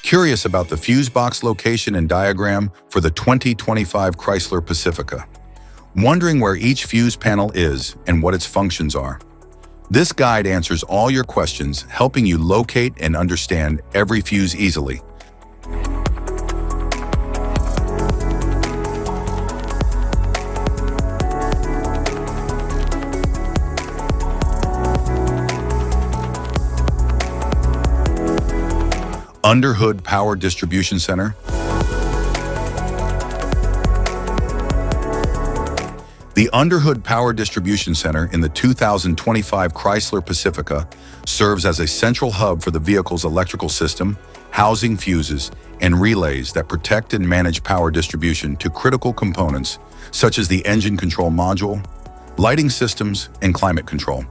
Curious about the fuse box location and diagram for the 2025 Chrysler Pacifica? Wondering where each fuse panel is and what its functions are? This guide answers all your questions, helping you locate and understand every fuse easily. Underhood Power Distribution Center. The Underhood Power Distribution Center in the 2025 Chrysler Pacifica serves as a central hub for the vehicle's electrical system, housing fuses, and relays that protect and manage power distribution to critical components such as the engine control module, lighting systems, and climate control.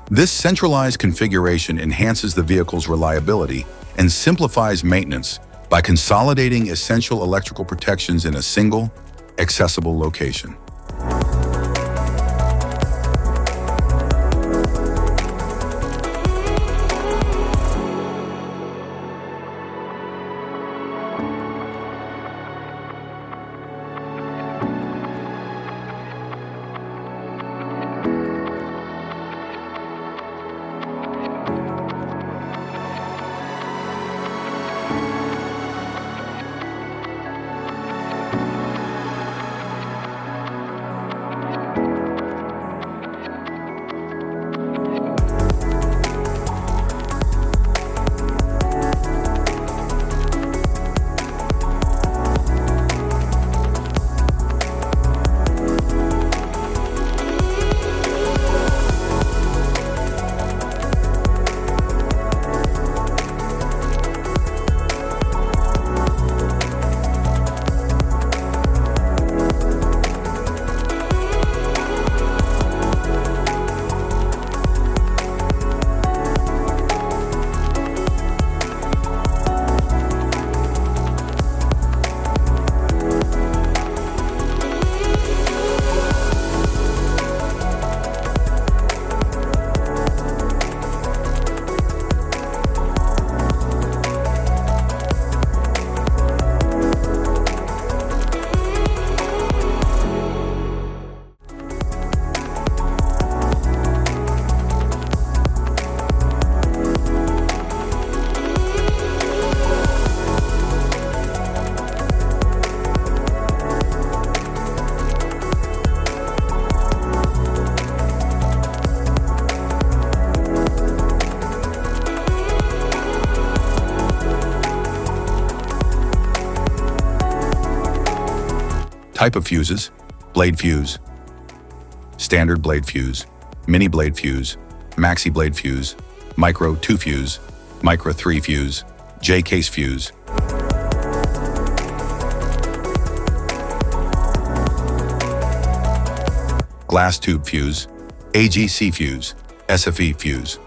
This centralized configuration enhances the vehicle's reliability and simplifies maintenance by consolidating essential electrical protections in a single, accessible location. Type of fuses: blade fuse, standard blade fuse, mini blade fuse, maxi blade fuse, micro 2 fuse, micro 3 fuse, J-case fuse. Glass tube fuse, AGC fuse, SFE fuse.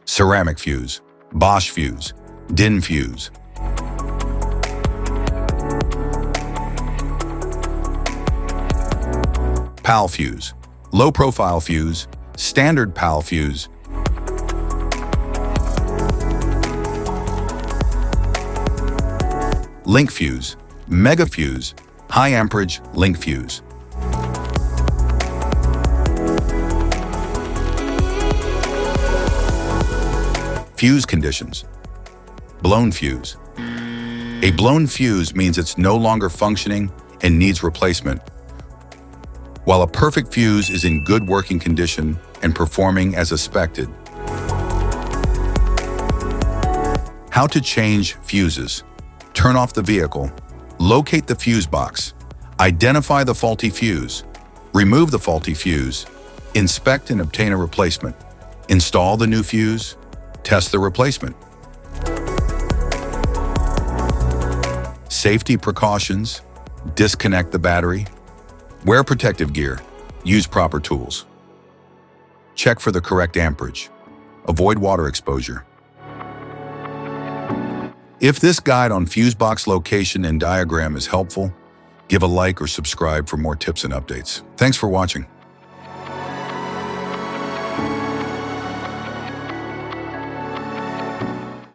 Ceramic fuse, Bosch fuse, DIN fuse. PAL fuse, low profile fuse, standard PAL fuse. Link fuse, mega fuse, high amperage link fuse. Fuse conditions. Blown fuse. A blown fuse means it's no longer functioning and needs replacement, while a perfect fuse is in good working condition and performing as expected. How to change fuses. Turn off the vehicle, locate the fuse box, identify the faulty fuse, remove the faulty fuse, inspect and obtain a replacement, install the new fuse, test the replacement. Safety precautions: disconnect the battery, wear protective gear, use proper tools. Check for the correct amperage, avoid water exposure. If this guide on fuse box location and diagram is helpful, give a like or subscribe for more tips and updates. Thanks for watching.